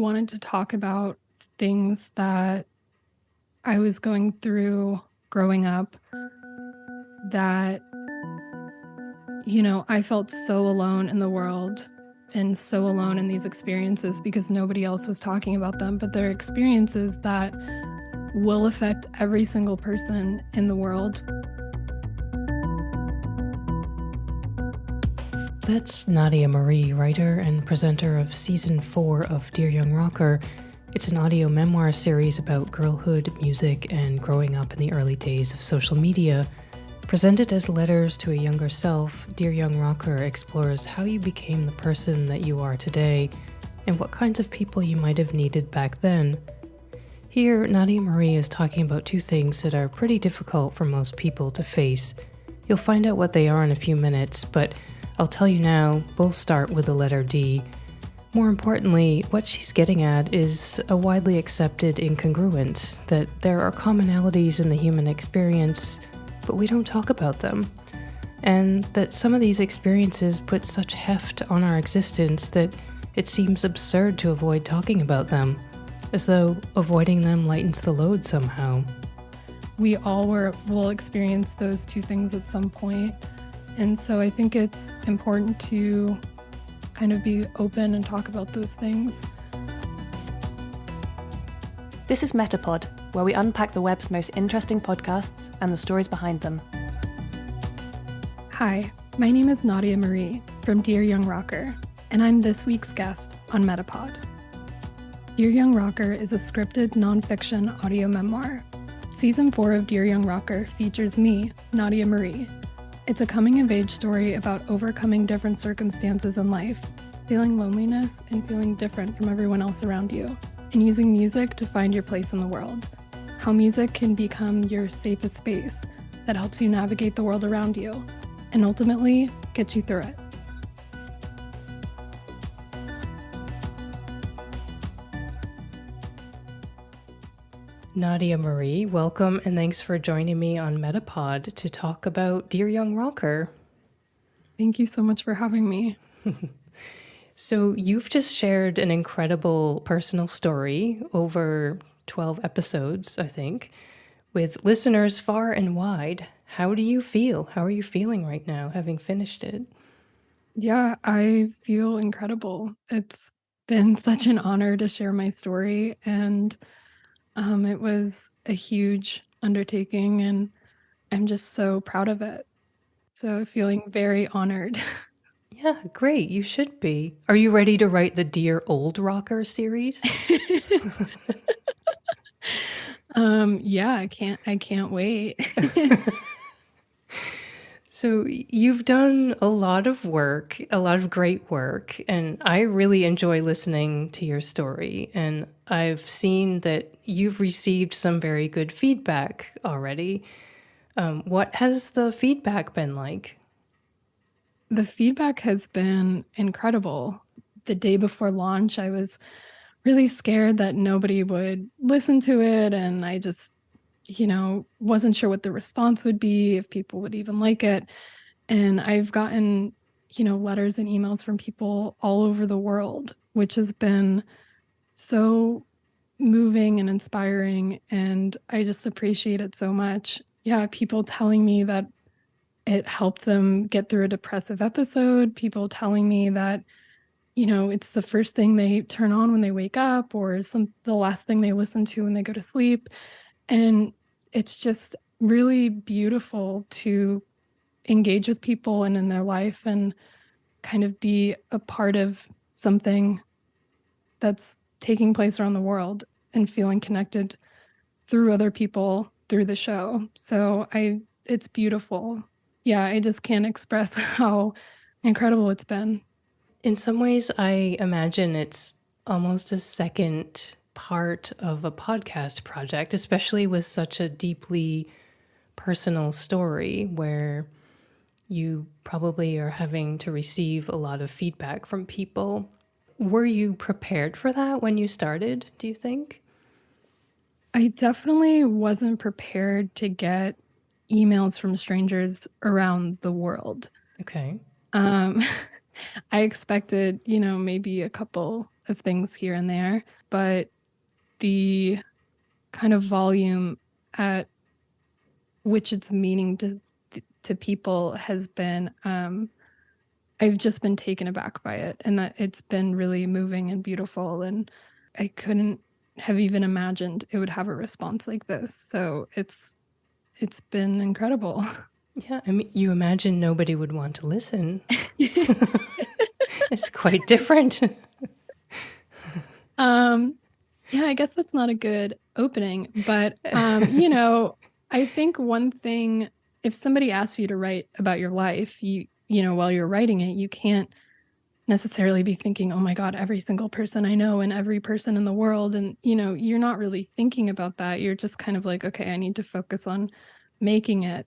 wanted to talk about things that I was going through growing up that, I felt so alone in the world and so alone in these experiences because nobody else was talking about them. But they're experiences that will affect every single person in the world. That's Nadia Marie, writer and presenter of Season 4 of Dear Young Rocker. It's an audio memoir series about girlhood, music, and growing up in the early days of social media. Presented as letters to a younger self, Dear Young Rocker explores how you became the person that you are today and what kinds of people you might have needed back then. Here, Nadia Marie is talking about two things that are pretty difficult for most people to face. You'll find out what they are in a few minutes, but I'll tell you now, we'll start with the letter D. More importantly, what she's getting at is a widely accepted incongruence, that there are commonalities in the human experience, but we don't talk about them. And that some of these experiences put such heft on our existence that it seems absurd to avoid talking about them, as though avoiding them lightens the load somehow. We all will experience those two things at some point. And so I think it's important to kind of be open and talk about those things. This is MetaPod, where we unpack the web's most interesting podcasts and the stories behind them. Hi, my name is Nadia Marie from Dear Young Rocker, and I'm this week's guest on MetaPod. Dear Young Rocker is a scripted nonfiction audio memoir. Season 4 of Dear Young Rocker features me, Nadia Marie. It's a coming-of-age story about overcoming different circumstances in life, feeling loneliness and feeling different from everyone else around you, and using music to find your place in the world. How music can become your safest space that helps you navigate the world around you, and ultimately get you through it. Nadia Marie, welcome and thanks for joining me on MetaPod to talk about Dear Young Rocker. Thank you so much for having me. So you've just shared an incredible personal story over 12 episodes, I think, with listeners far and wide. How do you feel? How are you feeling right now, having finished it? Yeah, I feel incredible. It's been such an honor to share my story, and it was a huge undertaking, and I'm just so proud of it. So feeling very honored. Yeah, great. You should be. Are you ready to write the Dear Old Rocker series? Yeah, I can't wait. So you've done a lot of work, a lot of great work, and I really enjoy listening to your story. And I've seen that you've received some very good feedback already. What has the feedback been like? The feedback has been incredible. The day before launch, I was really scared that nobody would listen to it, and I just wasn't sure what the response would be, if people would even like it. And I've gotten, letters and emails from people all over the world, which has been so moving and inspiring. And I just appreciate it so much. Yeah, people telling me that it helped them get through a depressive episode, people telling me that, it's the first thing they turn on when they wake up, or the last thing they listen to when they go to sleep. And it's just really beautiful to engage with people and in their life and kind of be a part of something that's taking place around the world and feeling connected through other people through the show. So it's beautiful. Yeah, I just can't express how incredible it's been. In some ways, I imagine it's almost a second part of a podcast project, especially with such a deeply personal story where you probably are having to receive a lot of feedback from people. Were you prepared for that when you started, do you think? I definitely wasn't prepared to get emails from strangers around the world. Okay. I expected, maybe a couple of things here and there, but the kind of volume at which it's meaning to people has been I've just been taken aback by it, and that it's been really moving and beautiful, and I couldn't have even imagined it would have a response like this. So it's been incredible. Yeah, I mean, you imagine nobody would want to listen. It's quite different. Yeah, I guess that's not a good opening, but I think one thing, if somebody asks you to write about your life, while you're writing it, you can't necessarily be thinking, oh my God, every single person I know and every person in the world. And, you're not really thinking about that. You're just kind of like, okay, I need to focus on making it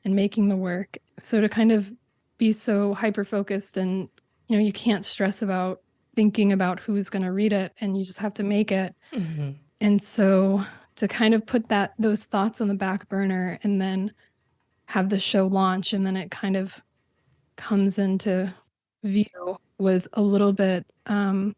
and making the work. So to kind of be so hyper focused and, you can't stress about thinking about who's going to read it, and you just have to make it. Mm-hmm. And so to kind of put those thoughts on the back burner and then have the show launch, and then it kind of comes into view, was a little bit, I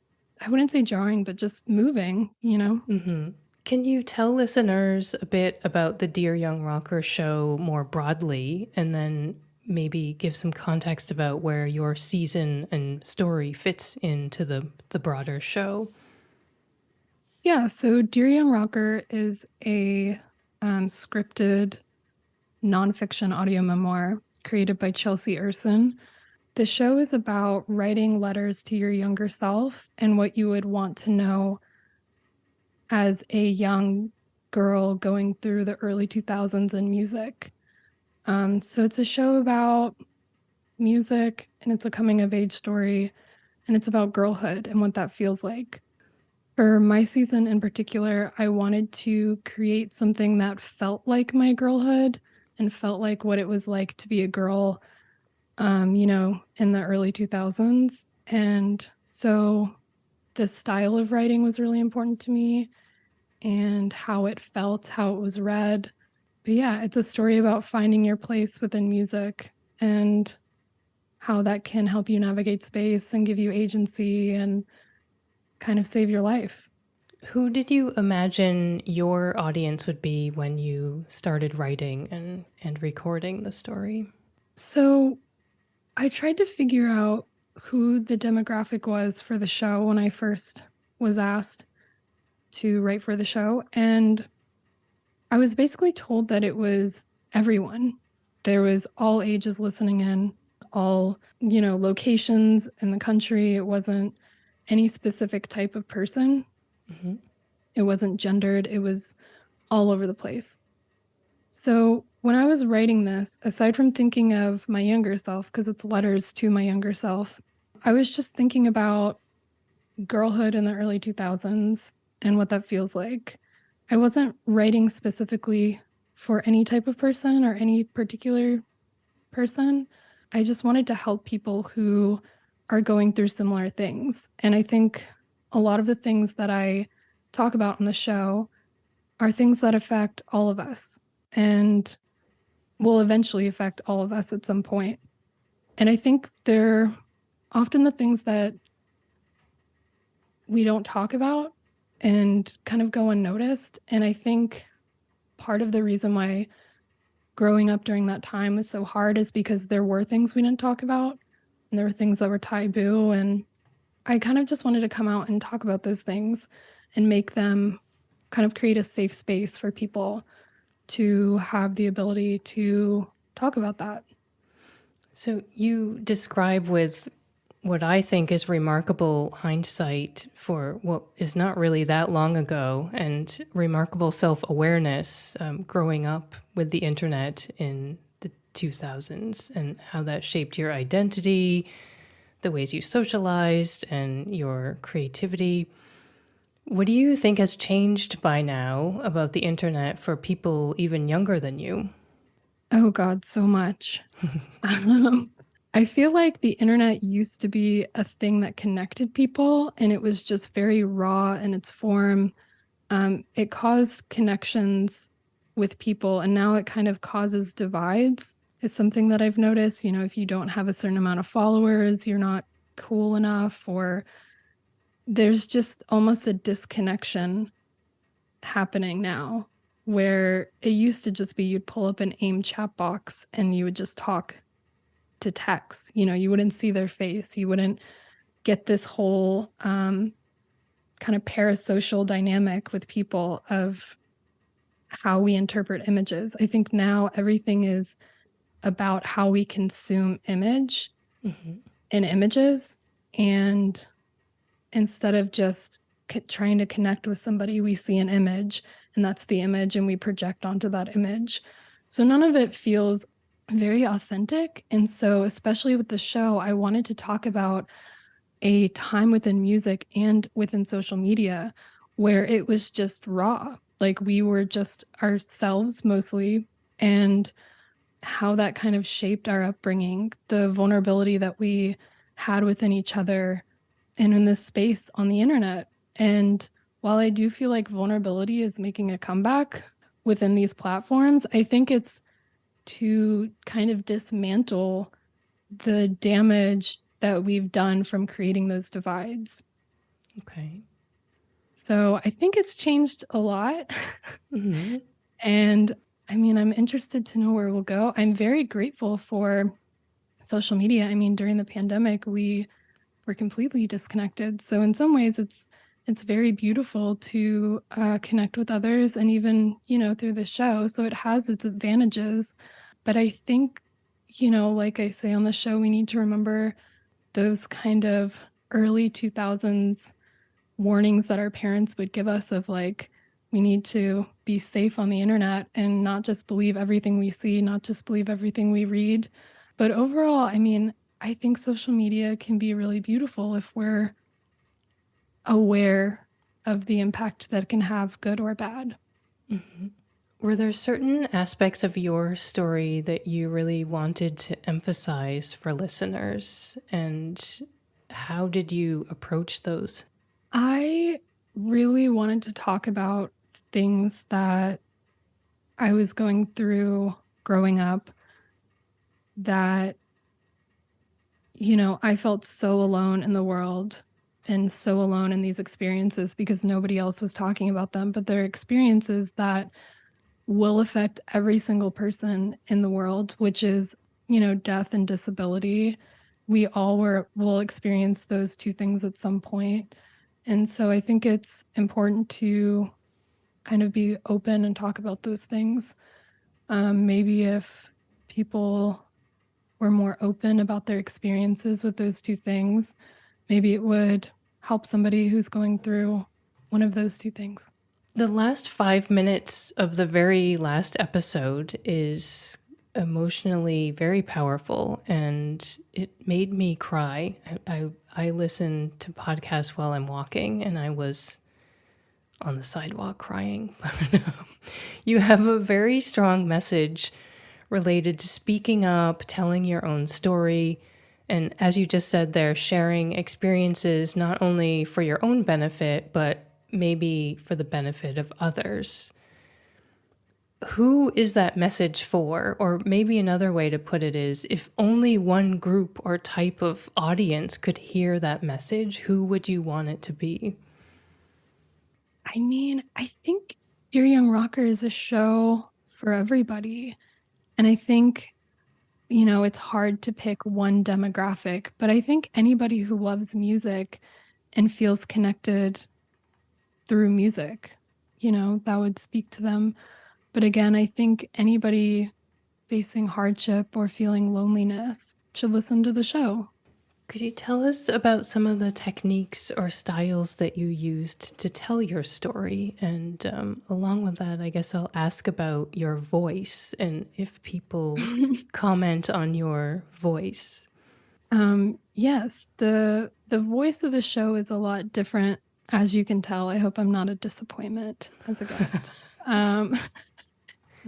wouldn't say jarring, but just moving, Mm-hmm. Can you tell listeners a bit about the Dear Young Rocker show more broadly, and then maybe give some context about where your season and story fits into the broader show? Yeah, so Dear Young Rocker is a scripted nonfiction audio memoir created by Chelsea Erson. The show is about writing letters to your younger self and what you would want to know as a young girl going through the early 2000s in music. So it's a show about music, and it's a coming of age story, and it's about girlhood and what that feels like. For my season in particular, I wanted to create something that felt like my girlhood and felt like what it was like to be a girl, in the early 2000s. And so the style of writing was really important to me, and how it felt, how it was read. But yeah, it's a story about finding your place within music and how that can help you navigate space and give you agency and kind of save your life. Who did you imagine your audience would be when you started writing and recording the story? So I tried to figure out who the demographic was for the show when I first was asked to write for the show. And I was basically told that it was everyone. There was all ages listening in, all, locations in the country. It wasn't any specific type of person. Mm-hmm. It wasn't gendered. It was all over the place. So when I was writing this, aside from thinking of my younger self, because it's letters to my younger self, I was just thinking about girlhood in the early 2000s and what that feels like. I wasn't writing specifically for any type of person or any particular person. I just wanted to help people who are going through similar things. And I think a lot of the things that I talk about on the show are things that affect all of us and will eventually affect all of us at some point. And I think they're often the things that we don't talk about and kind of go unnoticed. And I think part of the reason why growing up during that time was so hard is because there were things we didn't talk about, and there were things that were taboo. And I kind of just wanted to come out and talk about those things and make them kind of create a safe space for people to have the ability to talk about that. So you describe with what I think is remarkable hindsight for what is not really that long ago, and remarkable self-awareness growing up with the internet in the 2000s, and how that shaped your identity, the ways you socialized, and your creativity. What do you think has changed by now about the internet for people even younger than you? Oh God, so much. I feel like the internet used to be a thing that connected people, and it was just very raw in its form. It caused connections with people, and now it kind of causes divides. Is something that I've noticed. If you don't have a certain amount of followers, you're not cool enough, or there's just almost a disconnection happening now, where it used to just be you'd pull up an AIM chat box and you would just talk to text. You wouldn't see their face. You wouldn't get this whole kind of parasocial dynamic with people of how we interpret images. I think now everything is about how we consume image and images. And instead of just trying to connect with somebody, we see an image, and that's the image, and we project onto that image. So none of it feels very authentic. And so, especially with the show, I wanted to talk about a time within music and within social media where it was just raw. Like we were just ourselves mostly, and how that kind of shaped our upbringing, the vulnerability that we had within each other and in this space on the internet. And while I do feel like vulnerability is making a comeback within these platforms, I think it's to kind of dismantle the damage that we've done from creating those divides. Okay. So I think it's changed a lot. And I mean, I'm interested to know where we'll go. I'm very grateful for social media. I mean, during the pandemic, we were completely disconnected. So in some ways, it's very beautiful to connect with others, and even, through the show. So it has its advantages. But I think, like I say on the show, we need to remember those kind of early 2000s warnings that our parents would give us of like, we need to be safe on the internet and not just believe everything we see, not just believe everything we read. But overall, I mean, I think social media can be really beautiful if we're aware of the impact that it can have, good or bad. Were there certain aspects of your story that you really wanted to emphasize for listeners? And how did you approach those? I really wanted to talk about things that I was going through growing up that, I felt so alone in the world and so alone in these experiences because nobody else was talking about them. But they're experiences that will affect every single person in the world, which is, death and disability. We all will experience those two things at some point. And so I think it's important to kind of be open and talk about those things. Maybe if people were more open about their experiences with those two things, maybe it would help somebody who's going through one of those two things. The last 5 minutes of the very last episode is emotionally very powerful, and it made me cry. I listen to podcasts while I'm walking, and I was on the sidewalk crying. You have a very strong message related to speaking up, telling your own story, and as you just said there, sharing experiences not only for your own benefit, but maybe for the benefit of others. Who is that message for? Or maybe another way to put it is, if only one group or type of audience could hear that message, who would you want it to be? I mean, I think Dear Young Rocker is a show for everybody. And I think, it's hard to pick one demographic, but I think anybody who loves music and feels connected through music, that would speak to them. But again, I think anybody facing hardship or feeling loneliness should listen to the show. Could you tell us about some of the techniques or styles that you used to tell your story? And along with that, I guess I'll ask about your voice and if people comment on your voice. Yes, the voice of the show is a lot different, as you can tell. I hope I'm not a disappointment as a guest.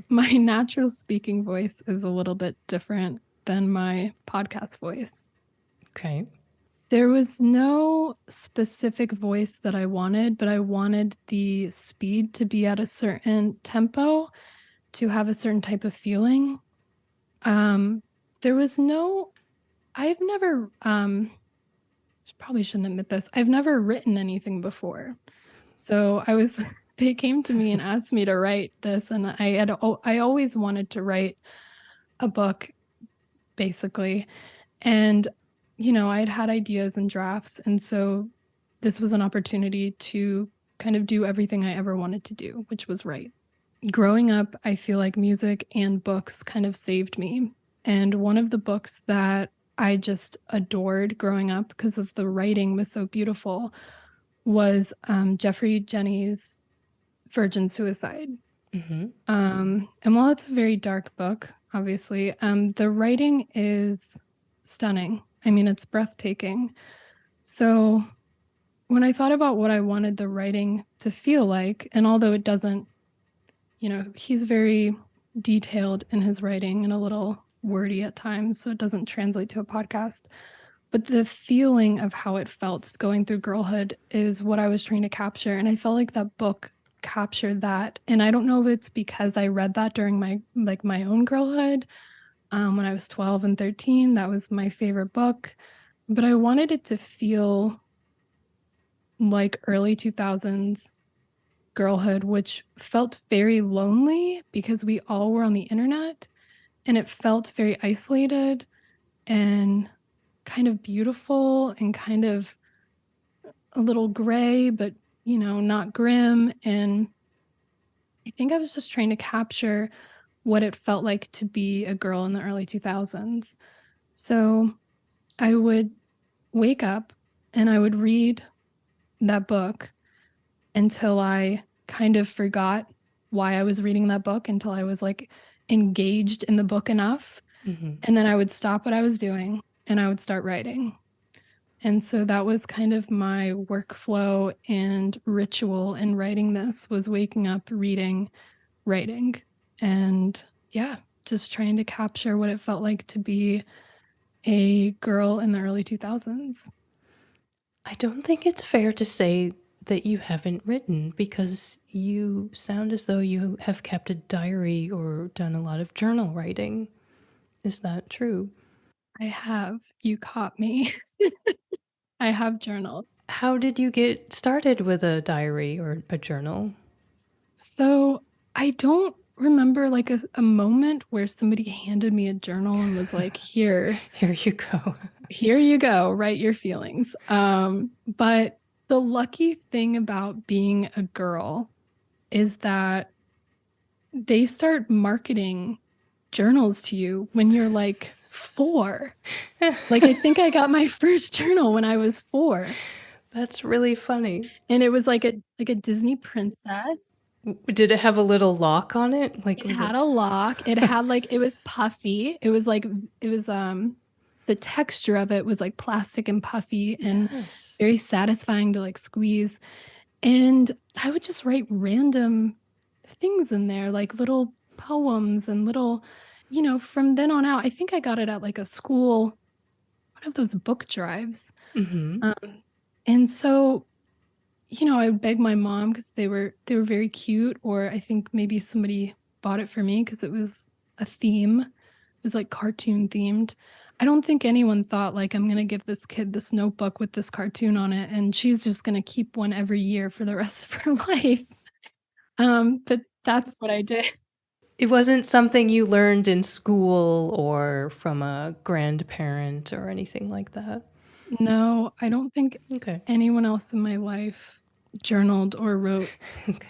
My natural speaking voice is a little bit different than my podcast voice. Okay. There was no specific voice that I wanted, but I wanted the speed to be at a certain tempo to have a certain type of feeling. There was no, I've never probably shouldn't admit this. I've never written anything before. So they came to me and asked me to write this, and I always wanted to write a book, basically. And, I had ideas and drafts. And so this was an opportunity to kind of do everything I ever wanted to do, which was write. Growing up, I feel like music and books kind of saved me. And one of the books that I just adored growing up because of the writing was so beautiful was Jeffrey Jennings' Virgin Suicide. Mm-hmm. And while it's a very dark book, obviously, the writing is stunning. I mean, it's breathtaking. So when I thought about what I wanted the writing to feel like, and although it doesn't, he's very detailed in his writing and a little wordy at times, so it doesn't translate to a podcast. But the feeling of how it felt going through girlhood is what I was trying to capture. And I felt like that book captured that. And I don't know if it's because I read that during my own girlhood, when I was 12 and 13. That was my favorite book. But I wanted it to feel like early 2000s girlhood, which felt very lonely because we all were on the internet and it felt very isolated and kind of beautiful and kind of a little gray, but not grim. And I think I was just trying to capture what it felt like to be a girl in the early 2000s. So I would wake up and I would read that book until I kind of forgot why I was reading that book, until I was like engaged in the book enough. Mm-hmm. And then I would stop what I was doing and I would start writing. And so that was kind of my workflow and ritual in writing this, was waking up, reading, writing, and just trying to capture what it felt like to be a girl in the early 2000s. I don't think it's fair to say that you haven't written, because you sound as though you have kept a diary or done a lot of journal writing. Is that true? I have. You caught me. I have journaled. How did you get started with a diary or a journal? So I don't remember like a moment where somebody handed me a journal and was like, here you go. Here you go, write your feelings. But the lucky thing about being a girl is that they start marketing journals to you when you're like 4. Like, I think I got my first journal when I was 4. That's really funny. And it was like a Disney princess. Did it have a little lock on it? It had a lock. It had it was puffy. It was the texture of it was like plastic and puffy and very satisfying to like squeeze. And I would just write random things in there, like little poems and little, from then on out. I think I got it at like a school, one of those book drives. Mm-hmm. And so, I would beg my mom because they were very cute, or I think maybe somebody bought it for me because it was a theme. It was like cartoon themed. I don't think anyone thought like, I'm going to give this kid this notebook with this cartoon on it, and she's just going to keep one every year for the rest of her life. But that's what I did. It wasn't something you learned in school or from a grandparent or anything like that? No, I don't think anyone else in my life journaled or wrote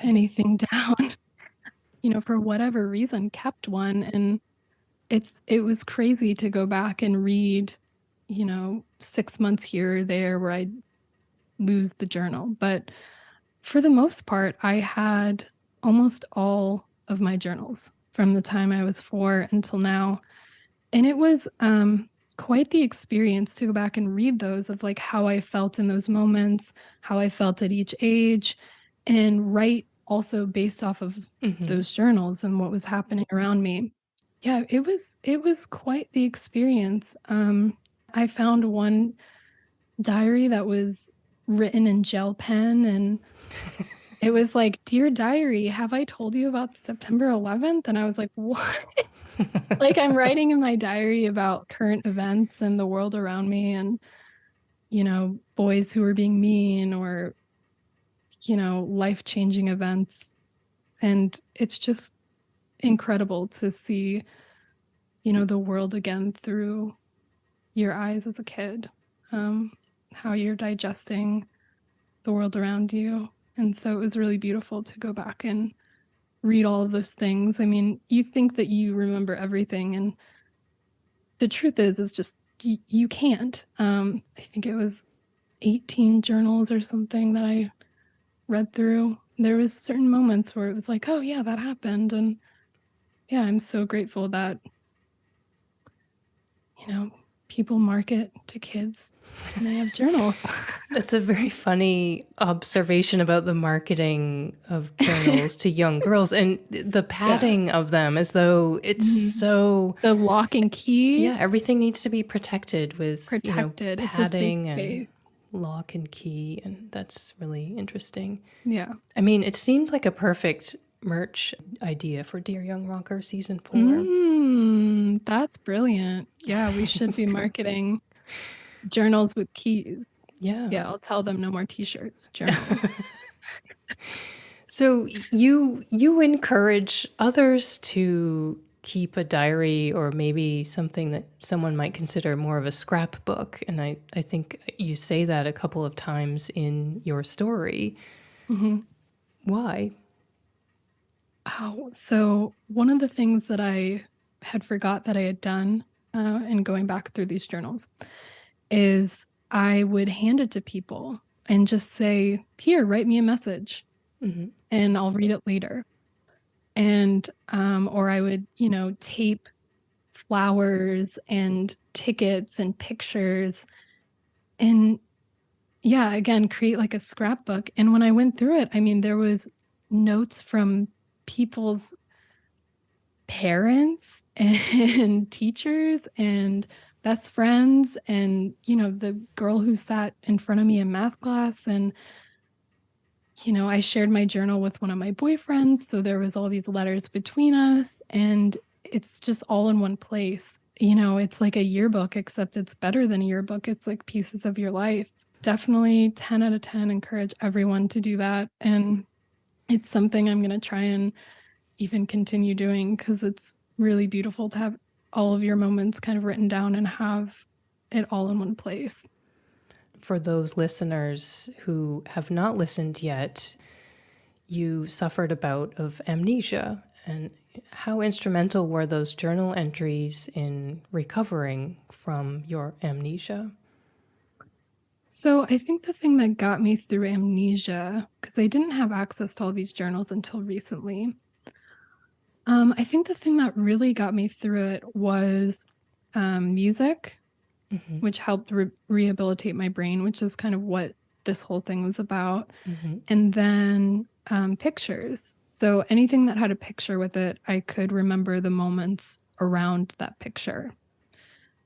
anything down. For whatever reason, kept one. And it was crazy to go back and read, 6 months here or there where I lose the journal. But for the most part, I had almost all of my journals from the time I was 4 until now. And it was quite the experience to go back and read those, of like how I felt in those moments, how I felt at each age, and write also based off of those journals and what was happening around me. Yeah, it was quite the experience. I found one diary that was written in gel pen, and it was like, "Dear diary, have I told you about September 11th?" And I was like, "What?" Like, I'm writing in my diary about current events and the world around me. And boys who were being mean or, life-changing events. And it's just incredible to see, the world again through your eyes as a kid, how you're digesting the world around you. And so it was really beautiful to go back and read all of those things. I mean, you think that you remember everything, and the truth is just you can't. I think it was 18 journals or something that I read through. There was certain moments where it was like, oh yeah, that happened. And yeah, I'm so grateful that, people market to kids and they have journals. That's a very funny observation about the marketing of journals to young girls and the padding of them, as though it's so... The lock and key. Yeah, everything needs to be protected with Protected. It's a safe padding and space. lock and key, and that's really interesting. Yeah. I mean, it seems like a perfect merch idea for Dear Young Rocker season 4. That's brilliant. Yeah, we should be marketing journals with keys. Yeah. Yeah, I'll tell them no more t-shirts, journals. So you encourage others to keep a diary, or maybe something that someone might consider more of a scrapbook. And I think you say that a couple of times in your story. Mm-hmm. Why? Oh, so one of the things that I had forgot that I had done in going back through these journals is I would hand it to people and just say, here, write me a message, and I'll read it later. And or I would, tape flowers and tickets and pictures and yeah, again, create like a scrapbook. And when I went through it, I mean, there was notes from people's parents and teachers and best friends and, the girl who sat in front of me in math class. And, I shared my journal with one of my boyfriends. So there was all these letters between us, and it's just all in one place. It's like a yearbook, except it's better than a yearbook. It's like pieces of your life. Definitely 10 out of 10, encourage everyone to do that. And it's something I'm going to try and even continue doing, because it's really beautiful to have all of your moments kind of written down and have it all in one place. For those listeners who have not listened yet, you suffered a bout of amnesia. And how instrumental were those journal entries in recovering from your amnesia? So I think the thing that got me through amnesia, because I didn't have access to all these journals until recently, I think the thing that really got me through it was music, which helped rehabilitate my brain, which is kind of what this whole thing was about. And then pictures. So anything that had a picture with it, I could remember the moments around that picture.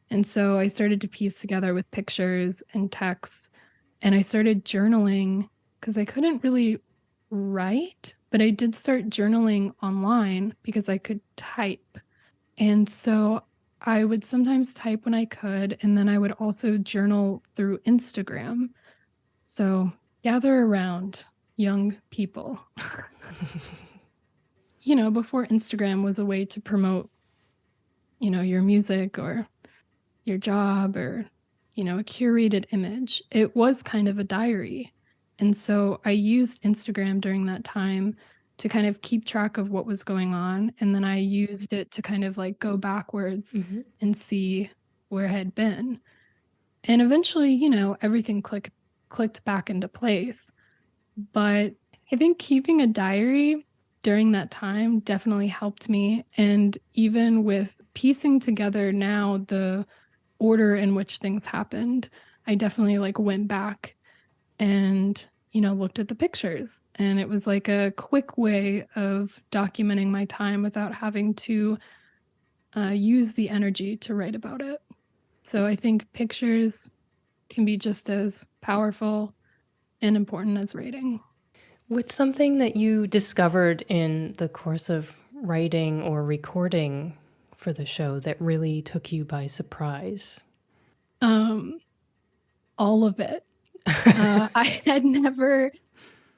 And so I started to piece together with pictures and text, and I started journaling because I couldn't really write, but I did start journaling online because I could type. And so I would sometimes type when I could, and then I would also journal through Instagram. So gather around, young people. Before Instagram was a way to promote, your music or your job or, a curated image, it was kind of a diary. And so I used Instagram during that time to kind of keep track of what was going on. And then I used it to kind of like go backwards and see where I had been. And eventually, everything clicked back into place. But I think keeping a diary during that time definitely helped me. And even with piecing together now the order in which things happened, I definitely went back and looked at the pictures, and it was like a quick way of documenting my time without having to use the energy to write about it. So I think pictures can be just as powerful and important as writing. What's something that you discovered in the course of writing or recording for the show that really took you by surprise? all of it. I had never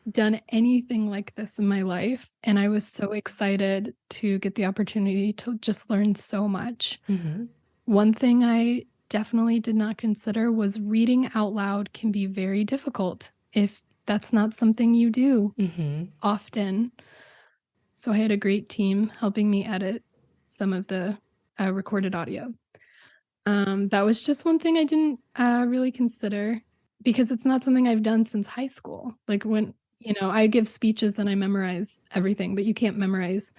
done anything like this in my life, and I was so excited to get the opportunity to just learn so much. Mm-hmm. One thing I definitely did not consider was reading out loud can be very difficult if that's not something you do often. So I had a great team helping me edit some of the recorded audio. That was just one thing I didn't really consider because it's not something I've done since high school. Like when, I give speeches and I memorize everything, but you can't memorize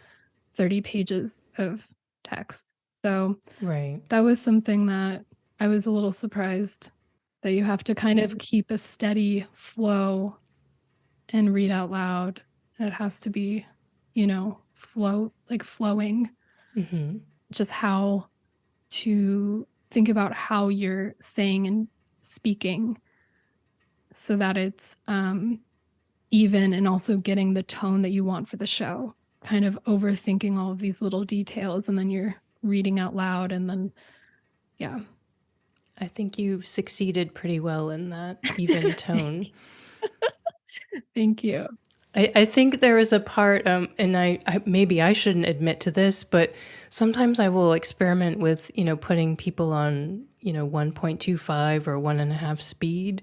30 pages of text. So Right. that was something that I was a little surprised that you have to kind of keep a steady flow and read out loud. And it has to be, flowing. Mm-hmm. Just how to think about how you're saying and speaking so that it's even and also getting the tone that you want for the show. Kind of overthinking all of these little details and then you're reading out loud and then, yeah. I think you succeeded pretty well in that even tone. Thank you. I think there is a part, and I maybe I shouldn't admit to this, but sometimes I will experiment with, putting people on, 1.25 or 1.5 speed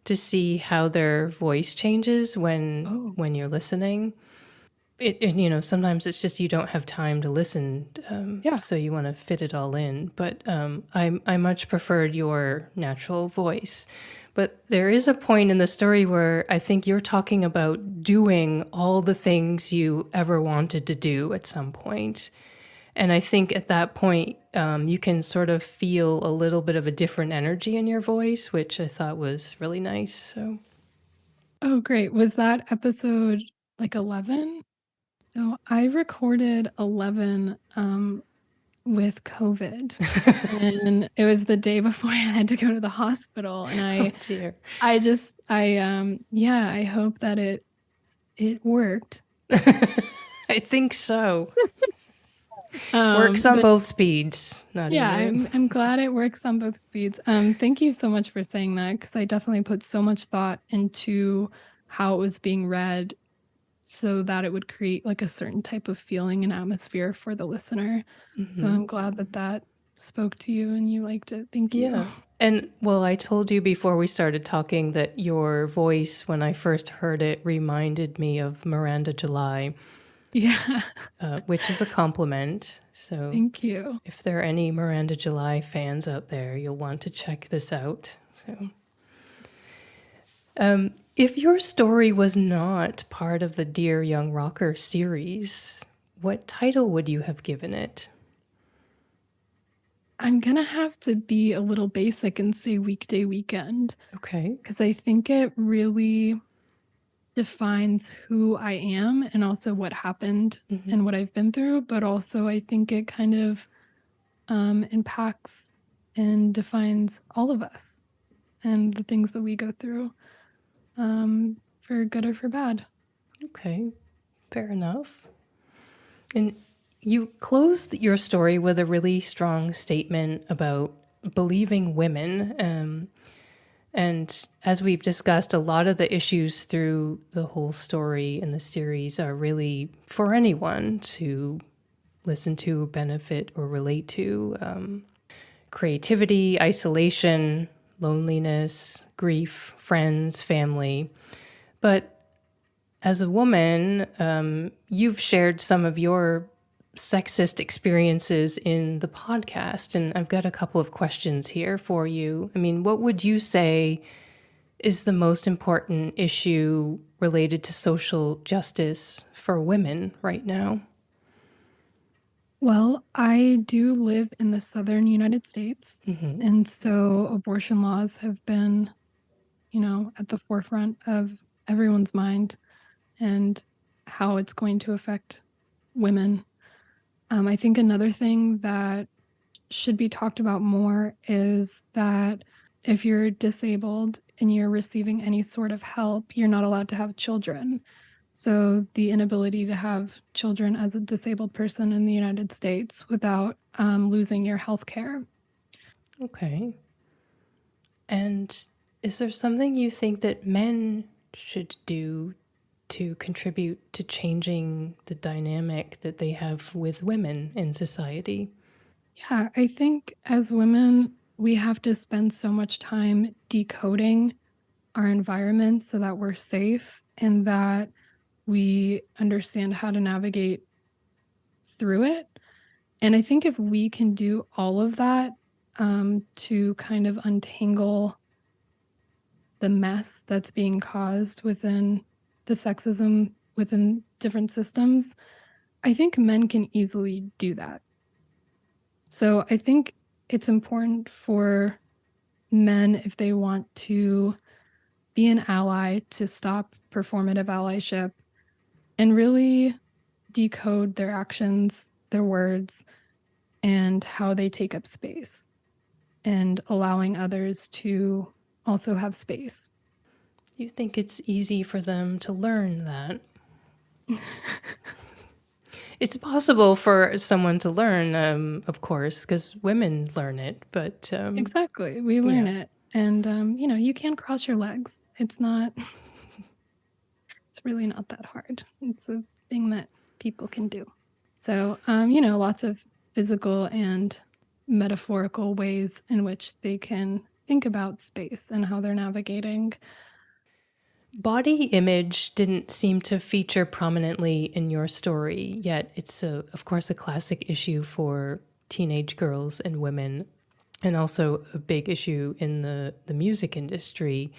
to see how their voice changes when you're listening. Sometimes it's just you don't have time to listen, Yeah. so you want to fit it all in. But I much preferred your natural voice. But there is a point in the story where I think you're talking about doing all the things you ever wanted to do at some point. And I think at that point, you can sort of feel a little bit of a different energy in your voice, which I thought was really nice. So, Oh, great. Was that episode like 11? So I recorded 11 with COVID. And it was the day before I had to go to the hospital. And oh dear. I hope that it worked. I think so. Works on both speeds. Nadia Marie. I'm glad it works on both speeds. Thank you so much for saying that because I definitely put so much thought into how it was being read so that it would create like a certain type of feeling and atmosphere for the listener. So I'm glad that spoke to you and you liked it. Thank you. Yeah. And well, I told you before we started talking that your voice, when I first heard it, reminded me of Miranda July. Yeah. Which is a compliment. So Thank you. if there are any Miranda July fans out there, you'll want to check this out. So, if your story was not part of the Dear Young Rocker series, what title would you have given it? I'm going to have to be a little basic and say Weekday Weekend. Okay. Because I think it really defines who I am and also what happened and what I've been through. But also, I think it kind of impacts and defines all of us and the things that we go through for good or for bad. Okay. Fair enough. And you closed your story with a really strong statement about believing women. And as we've discussed, a lot of the issues through the whole story in the series are really for anyone to listen to, benefit, or relate to. Creativity, isolation, loneliness, grief, friends, family. But as a woman, you've shared some of your sexist experiences in the podcast, and I've got a couple of questions here for you. I mean, what would you say is the most important issue related to social justice for women right now? Well, I do live in the southern United States, and so abortion laws have been, at the forefront of everyone's mind and how it's going to affect women. I think another thing that should be talked about more is that if you're disabled and you're receiving any sort of help, you're not allowed to have children. So the inability to have children as a disabled person in the United States without losing your health care. Okay. And Is there something you think that men should do to contribute to changing the dynamic that they have with women in society? Yeah, I think as women, we have to spend so much time decoding our environment so that we're safe and that we understand how to navigate through it. And I think if we can do all of that to kind of untangle the mess that's being caused within the sexism within different systems, I think men can easily do that. So I think it's important for men, if they want to be an ally, to stop performative allyship and really decode their actions, their words, and how they take up space, and allowing others to also have space. You think it's easy for them to learn that? It's possible for someone to learn, of course, because women learn it, but Exactly. We learn it. And, you can cross your legs. It's really not that hard. It's a thing that people can do. So, lots of physical and metaphorical ways in which they can think about space and how they're navigating. Body image didn't seem to feature prominently in your story, yet it's, of course, a classic issue for teenage girls and women, and also a big issue in the music industry.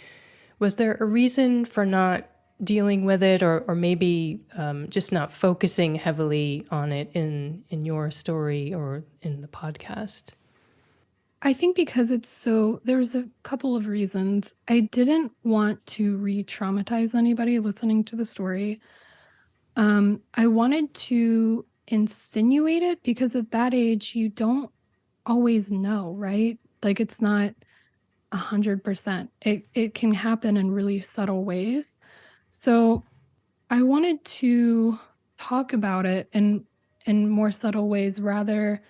Was there a reason for not dealing with it, or maybe just not focusing heavily on it in your story or in the podcast? I think because there's a couple of reasons. I didn't want to re-traumatize anybody listening to the story. I wanted to insinuate it because at that age, you don't always know, right? Like it's not 100%. It can happen in really subtle ways. So I wanted to talk about it in more subtle ways, rather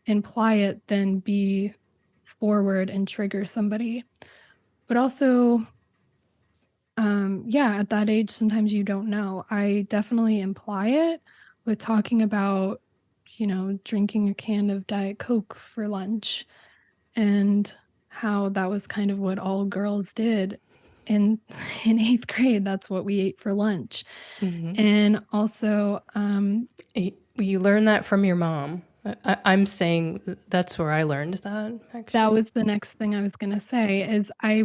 imply it than be forward and trigger somebody. But also, yeah, at that age, sometimes you don't know. I definitely imply it with talking about, drinking a can of Diet Coke for lunch and how that was kind of what all girls did in in eighth grade. That's what we ate for lunch. And also, You learned that from your mom. I'm saying that's where I learned that, actually. that was the next thing I was going to say is I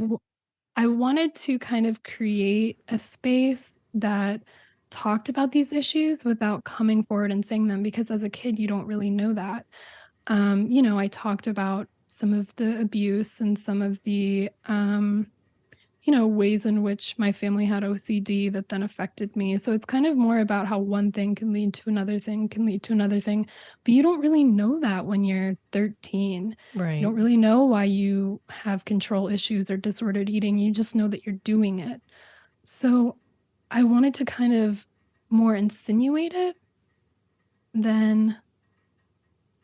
wanted to kind of create a space that talked about these issues without coming forward and saying them, because as a kid, you don't really know that. I talked about some of the abuse and some of the, ways in which my family had OCD that then affected me. So it's kind of more about how one thing can lead to another thing, can lead to another thing. But you don't really know that when you're 13. Right. You don't really know why you have control issues or disordered eating. You just know that you're doing it. So I wanted to kind of more insinuate it than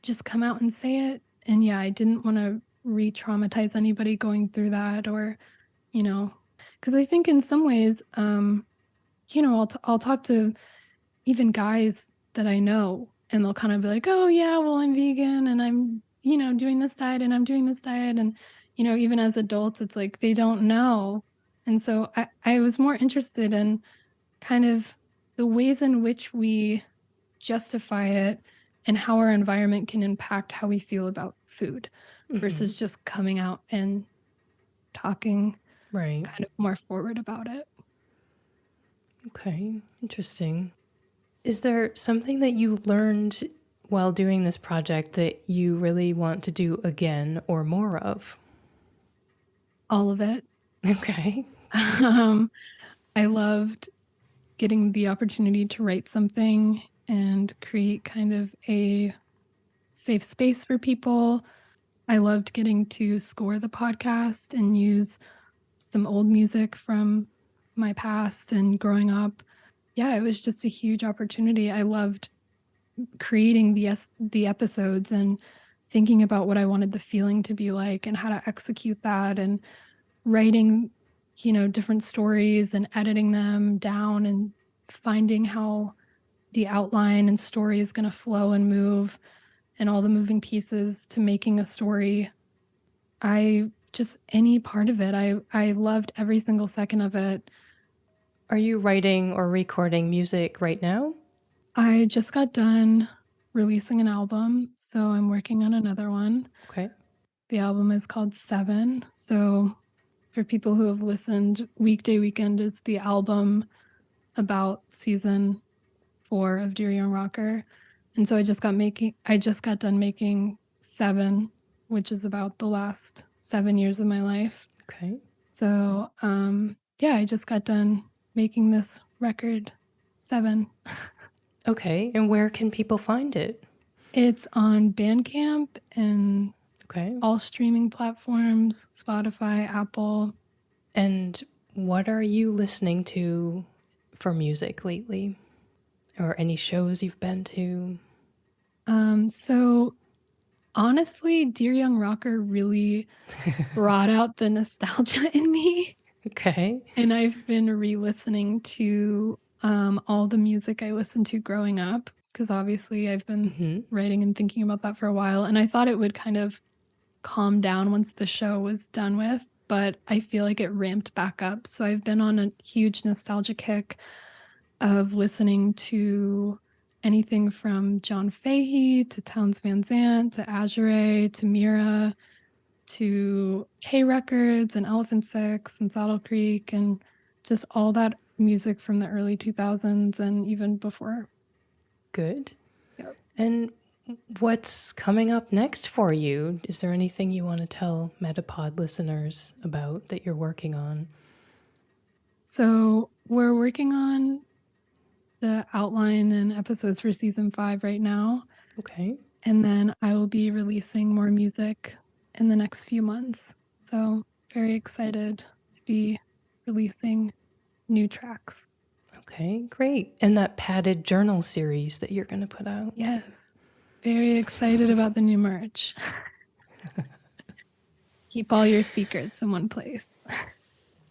just come out and say it. And yeah, I didn't want to re-traumatize anybody going through that, or, because I think in some ways, I'll talk to even guys that I know, and they'll kind of be like, oh yeah, well, I'm vegan and I'm, doing this diet and I'm doing this diet. And, even as adults, it's like they don't know. And so I was more interested in kind of the ways in which we justify it and how our environment can impact how we feel about food versus just coming out and talking Right. kind of more forward about it. Okay, interesting. Is there something that you learned while doing this project that you really want to do again or more of? All of it. Okay. I loved getting the opportunity to write something and create kind of a safe space for people. I loved getting to score the podcast and use some old music from my past and growing up. Yeah, it was just a huge opportunity. I loved creating the episodes and thinking about what I wanted the feeling to be like and how to execute that, and writing, different stories and editing them down and finding how the outline and story is going to flow and move and all the moving pieces to making a story. Any part of it, I loved every single second of it. Are you writing or recording music right now? I just got done releasing an album, so I'm working on another one. Okay. The album is called 7. So for people who have listened, Weekday Weekend is the album about season 4 of Dear Young Rocker. And so I just got done making 7, which is about the last 7 years of my life. Okay. So I just got done making this record 7. Okay. And where can people find it? It's on Bandcamp and Okay. all streaming platforms, Spotify, Apple. And what are you listening to for music lately? Or any shows you've been to? So honestly, Dear Young Rocker really brought out the nostalgia in me. Okay. And I've been re-listening to all the music I listened to growing up, because obviously I've been writing and thinking about that for a while. And I thought it would kind of calm down once the show was done with, but I feel like it ramped back up. So I've been on a huge nostalgia kick of listening to anything from John Fahey to Townes Van Zandt to Azure to Mira to K Records and Elephant Six and Saddle Creek and just all that music from the early 2000s and even before. Good. Yep. And what's coming up next for you? Is there anything you want to tell MetaPod listeners about that you're working on? So we're working on the outline and episodes for season 5 right now. Okay. And then I will be releasing more music in the next few months. So very excited to be releasing new tracks. Okay, great. And that padded journal series that you're going to put out. Yes. Very excited about the new merch. Keep all your secrets in one place.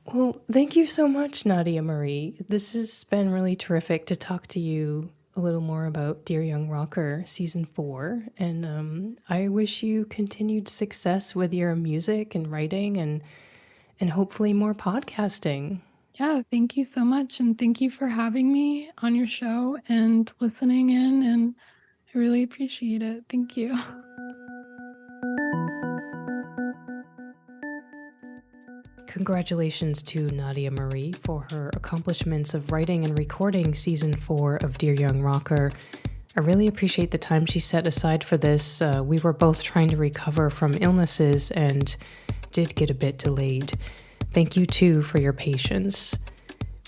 Well, thank you so much, Nadia Marie. This has been really terrific to talk to you a little more about Dear Young Rocker Season 4. And I wish you continued success with your music and writing and hopefully more podcasting. Yeah, thank you so much. And thank you for having me on your show and listening in. And I really appreciate it. Thank you. Congratulations to Nadia Marie for her accomplishments of writing and recording Season 4 of Dear Young Rocker. I really appreciate the time she set aside for this. We were both trying to recover from illnesses and did get a bit delayed. Thank you, too, for your patience.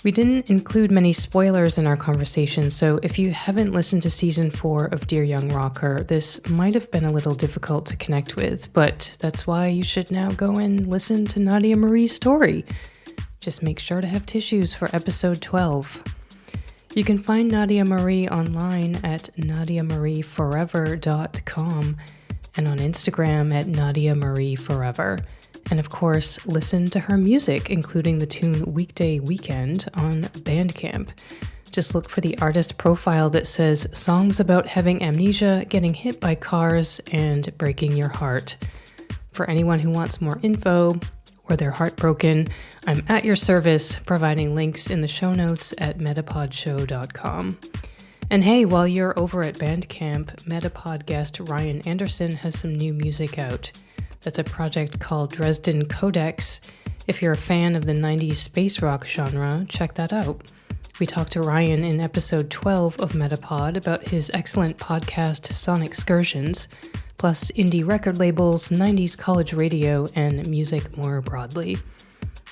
We didn't include many spoilers in our conversation, so if you haven't listened to Season 4 of Dear Young Rocker, this might have been a little difficult to connect with, but that's why you should now go and listen to Nadia Marie's story. Just make sure to have tissues for episode 12. You can find Nadia Marie online at nadiamarieforever.com and on Instagram at Nadia Marie Forever. And of course, listen to her music, including the tune Weekday Weekend, on Bandcamp. Just look for the artist profile that says songs about having amnesia, getting hit by cars, and breaking your heart. For anyone who wants more info or they're heartbroken, I'm at your service, providing links in the show notes at metapodshow.com. And hey, while you're over at Bandcamp, Metapod guest Ryan Anderson has some new music out. That's a project called Dresden Codex. If you're a fan of the 90s space rock genre, check that out. We talked to Ryan in episode 12 of Metapod about his excellent podcast Sonic Excursions, plus indie record labels, 90s college radio, and music more broadly.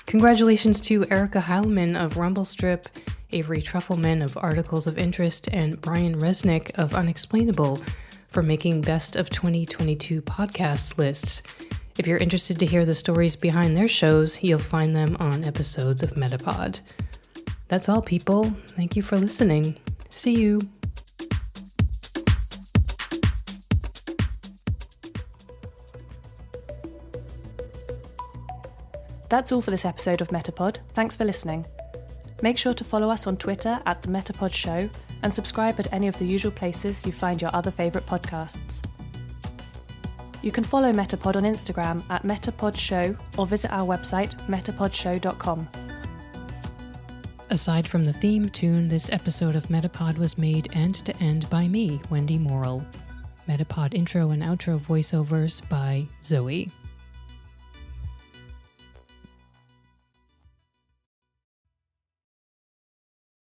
Congratulations to Erica Heilman of Rumblestrip, Avery Truffleman of Articles of Interest, and Brian Resnick of Unexplainable for making Best of 2022 podcast lists. If you're interested to hear the stories behind their shows, you'll find them on episodes of Metapod. That's all, people. Thank you for listening. See you. That's all for this episode of MetaPod. Thanks for listening. Make sure to follow us on Twitter at The MetaPod Show and subscribe at any of the usual places you find your other favourite podcasts. You can follow MetaPod on Instagram at MetaPod Show or visit our website metapodshow.com. Aside from the theme tune, this episode of MetaPod was made end-to-end by me, Wendy Morrill. MetaPod intro and outro voiceovers by Zoe.